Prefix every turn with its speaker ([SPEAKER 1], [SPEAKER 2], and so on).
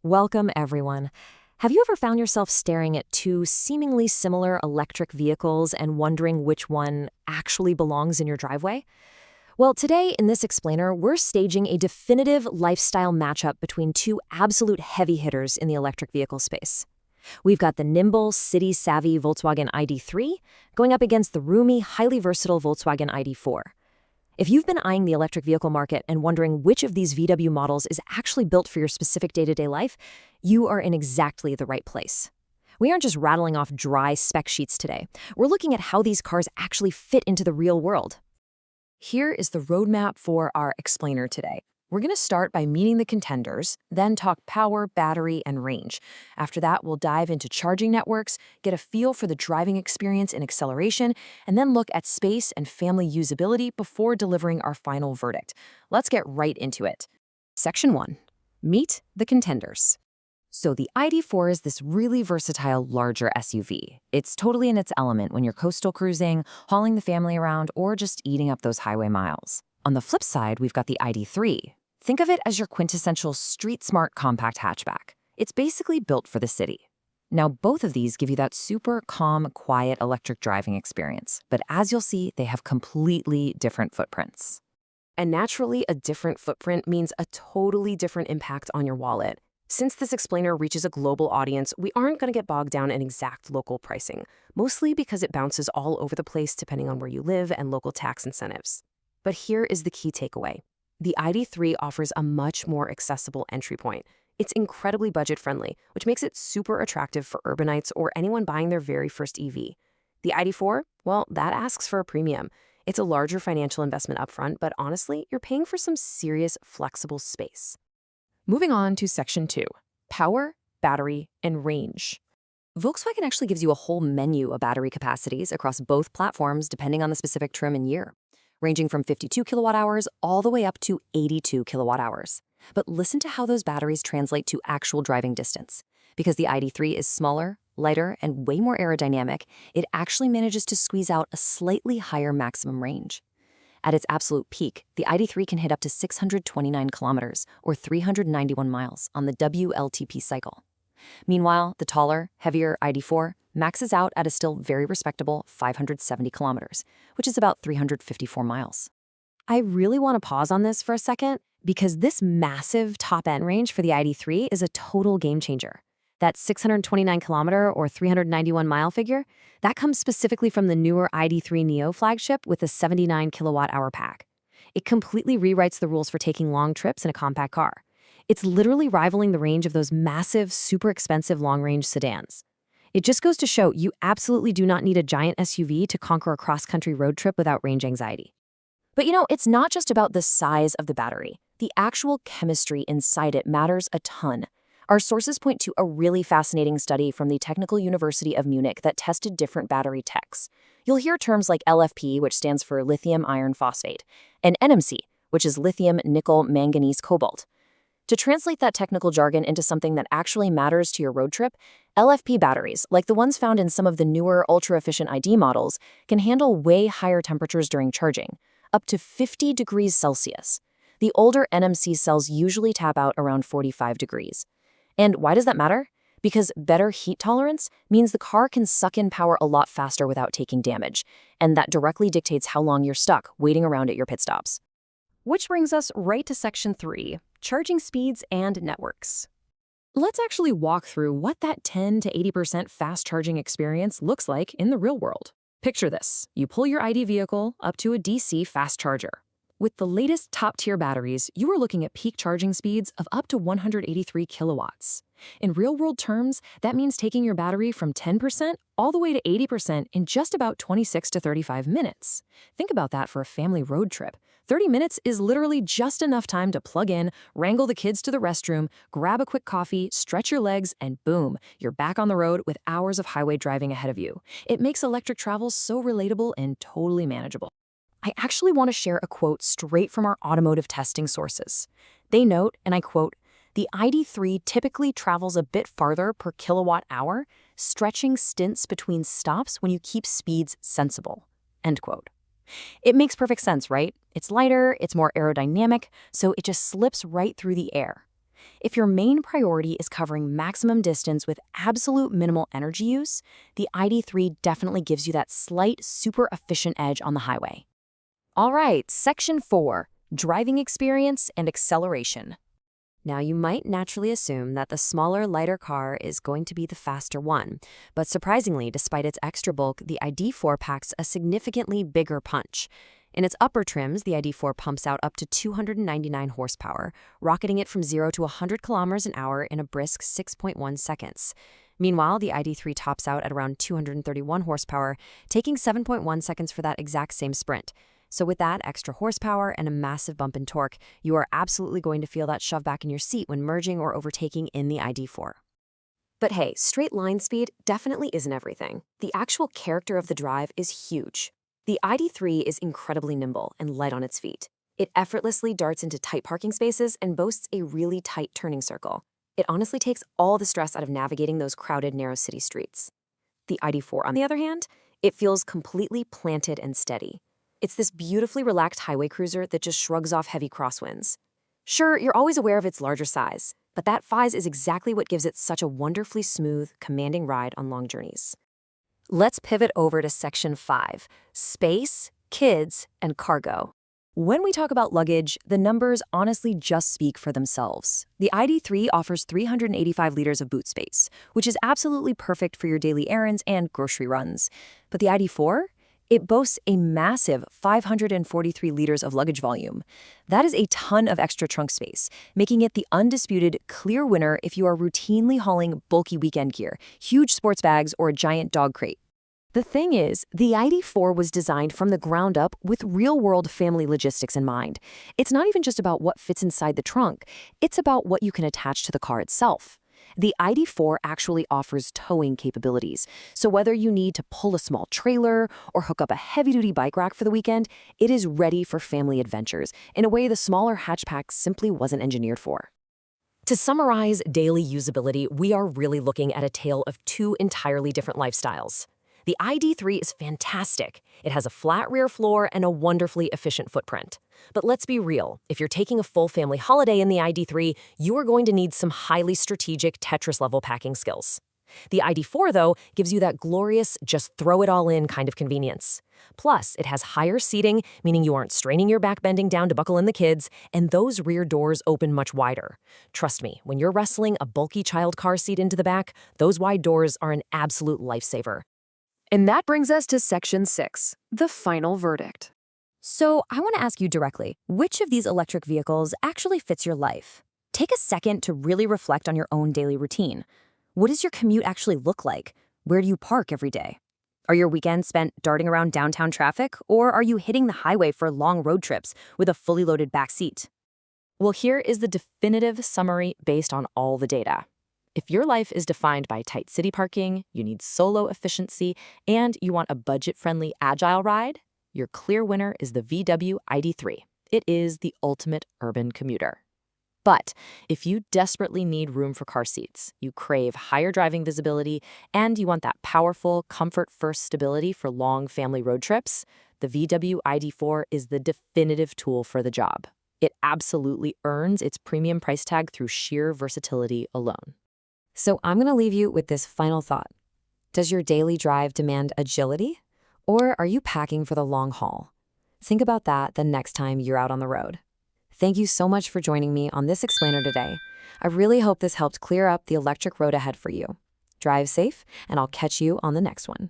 [SPEAKER 1] Welcome, everyone. Have you ever found yourself staring at two seemingly similar electric vehicles and wondering which one actually belongs in your driveway? Well, today in this explainer, we're staging a definitive lifestyle matchup between two absolute heavy hitters in the electric vehicle space. We've got the nimble, city-savvy Volkswagen ID.3 going up against the roomy, highly versatile Volkswagen ID.4. If you've been eyeing the electric vehicle market and wondering which of these VW models is actually built for your specific day-to-day life, you are in exactly the right place. We aren't just rattling off dry spec sheets today. We're looking at how these cars actually fit into the real world. Here is the roadmap for our explainer today. We're going to start by meeting the contenders, then talk power, battery, and range. After that, we'll dive into charging networks, get a feel for the driving experience and acceleration, and then look at space and family usability before delivering our final verdict. Let's get right into it. Section 1. Meet the contenders. So the ID.4 is this really versatile, larger SUV. It's totally in its element when you're coastal cruising, hauling the family around, or just eating up those highway miles. On the flip side, we've got the ID.3. Think of it as your quintessential street-smart compact hatchback. It's basically built for the city. Now, both of these give you that super calm, quiet electric driving experience, but as you'll see, they have completely different footprints. And naturally, a different footprint means a totally different impact on your wallet. Since this explainer reaches a global audience, we aren't going to get bogged down in exact local pricing, mostly because it bounces all over the place depending on where you live and local tax incentives. But here is the key takeaway. The ID.3 offers a much more accessible entry point. It's incredibly budget-friendly, which makes it super attractive for urbanites or anyone buying their very first EV. The ID.4, well, that asks for a premium. It's a larger financial investment upfront, but honestly, you're paying for some serious, flexible space. Moving on to Section 2, power, battery, and range. Volkswagen actually gives you a whole menu of battery capacities across both platforms depending on the specific trim and year, ranging from 52 kilowatt hours all the way up to 82 kilowatt hours. But listen to how those batteries translate to actual driving distance. Because the ID.3 is smaller, lighter, and way more aerodynamic, it actually manages to squeeze out a slightly higher maximum range. At its absolute peak, the ID.3 can hit up to 629 kilometers, or 391 miles, on the WLTP cycle. Meanwhile, the taller, heavier ID.4 maxes out at a still very respectable 570 kilometers, which is about 354 miles. I really want to pause on this for a second because this massive top-end range for the ID.3 is a total game changer. That 629 kilometer or 391 mile figure, that comes specifically from the newer ID.3 Neo flagship with a 79 kilowatt-hour pack. It completely rewrites the rules for taking long trips in a compact car. It's literally rivaling the range of those massive, super expensive long-range sedans. It just goes to show you absolutely do not need a giant SUV to conquer a cross-country road trip without range anxiety. But it's not just about the size of the battery. The actual chemistry inside it matters a ton. Our sources point to a really fascinating study from the Technical University of Munich that tested different battery techs. You'll hear terms like LFP, which stands for lithium iron phosphate, and NMC, which is lithium nickel manganese cobalt. To translate that technical jargon into something that actually matters to your road trip, LFP batteries, like the ones found in some of the newer ultra-efficient ID models, can handle way higher temperatures during charging, up to 50 degrees Celsius. The older NMC cells usually tap out around 45 degrees. And why does that matter? Because better heat tolerance means the car can suck in power a lot faster without taking damage, and that directly dictates how long you're stuck waiting around at your pit stops. Which brings us right to Section 3, charging speeds and networks. Let's actually walk through what that 10 to 80% fast charging experience looks like in the real world. Picture this. You pull your ID vehicle up to a DC fast charger. With the latest top-tier batteries, you are looking at peak charging speeds of up to 183 kilowatts. In real-world terms, that means taking your battery from 10% all the way to 80% in just about 26 to 35 minutes. Think about that for a family road trip. 30 minutes is literally just enough time to plug in, wrangle the kids to the restroom, grab a quick coffee, stretch your legs, and boom, you're back on the road with hours of highway driving ahead of you. It makes electric travel so relatable and totally manageable. I actually want to share a quote straight from our automotive testing sources. They note, and I quote, "The ID.3 typically travels a bit farther per kilowatt hour, stretching stints between stops when you keep speeds sensible." End quote. It makes perfect sense, right? It's lighter, it's more aerodynamic, so it just slips right through the air.
[SPEAKER 2] If your main priority is covering maximum distance with absolute minimal energy use, the ID.3 definitely gives you that slight, super efficient edge on the highway.
[SPEAKER 1] All right, Section 4, Driving Experience and Acceleration. Now, you might naturally assume that the smaller, lighter car is going to be the faster one, but surprisingly, despite its extra bulk, the ID.4 packs a significantly bigger punch. In its upper trims, the ID.4 pumps out up to 299 horsepower, rocketing it from 0 to 100 kilometers an hour in a brisk 6.1 seconds. Meanwhile, the ID.3 tops out at around 231 horsepower, taking 7.1 seconds for that exact same sprint. So with that extra horsepower and a massive bump in torque, you are absolutely going to feel that shove back in your seat when merging or overtaking in the ID.4. But hey, straight line speed definitely isn't everything. The actual character of the drive is huge. The ID.3 is incredibly nimble and light on its feet. It effortlessly darts into tight parking spaces and boasts a really tight turning circle. It honestly takes all the stress out of navigating those crowded, narrow city streets. The ID.4, on the other hand, it feels completely planted and steady. It's this beautifully relaxed highway cruiser that just shrugs off heavy crosswinds. Sure, you're always aware of its larger size, but that size is exactly what gives it such a wonderfully smooth, commanding ride on long journeys. Let's pivot over to Section 5, Space, Kids, and Cargo. When we talk about luggage, the numbers honestly just speak for themselves. The ID.3 offers 385 liters of boot space, which is absolutely perfect for your daily errands and grocery runs. But the ID.4? It boasts a massive 543 liters of luggage volume. That is a ton of extra trunk space, making it the undisputed clear winner if you are routinely hauling bulky weekend gear, huge sports bags, or a giant dog crate. The thing is, the ID.4 was designed from the ground up with real-world family logistics in mind. It's not even just about what fits inside the trunk, it's about what you can attach to the car itself. The ID.4 actually offers towing capabilities, so whether you need to pull a small trailer or hook up a heavy-duty bike rack for the weekend, it is ready for family adventures in a way the smaller hatchback simply wasn't engineered for. To summarize daily usability, we are really looking at a tale of two entirely different lifestyles. The ID.3 is fantastic. It has a flat rear floor and a wonderfully efficient footprint. But let's be real, if you're taking a full family holiday in the ID.3, you are going to need some highly strategic Tetris-level packing skills. The ID.4, though, gives you that glorious, just throw it all in kind of convenience. Plus, it has higher seating, meaning you aren't straining your back bending down to buckle in the kids, and those rear doors open much wider. Trust me, when you're wrestling a bulky child car seat into the back, those wide doors are an absolute lifesaver. And that brings us to Section 6, the final verdict. So I want to ask you directly, which of these electric vehicles actually fits your life? Take a second to really reflect on your own daily routine. What does your commute actually look like? Where do you park every day? Are your weekends spent darting around downtown traffic, or are you hitting the highway for long road trips with a fully loaded back seat? Well, here is the definitive summary based on all the data. If your life is defined by tight city parking, you need solo efficiency, and you want a budget-friendly, agile ride, your clear winner is the VW ID.3. It is the ultimate urban commuter. But if you desperately need room for car seats, you crave higher driving visibility, and you want that powerful, comfort-first stability for long family road trips, the VW ID.4 is the definitive tool for the job. It absolutely earns its premium price tag through sheer versatility alone. So I'm going to leave you with this final thought. Does your daily drive demand agility? Or are you packing for the long haul? Think about that the next time you're out on the road. Thank you so much for joining me on this explainer today. I really hope this helped clear up the electric road ahead for you. Drive safe, and I'll catch you on the next one.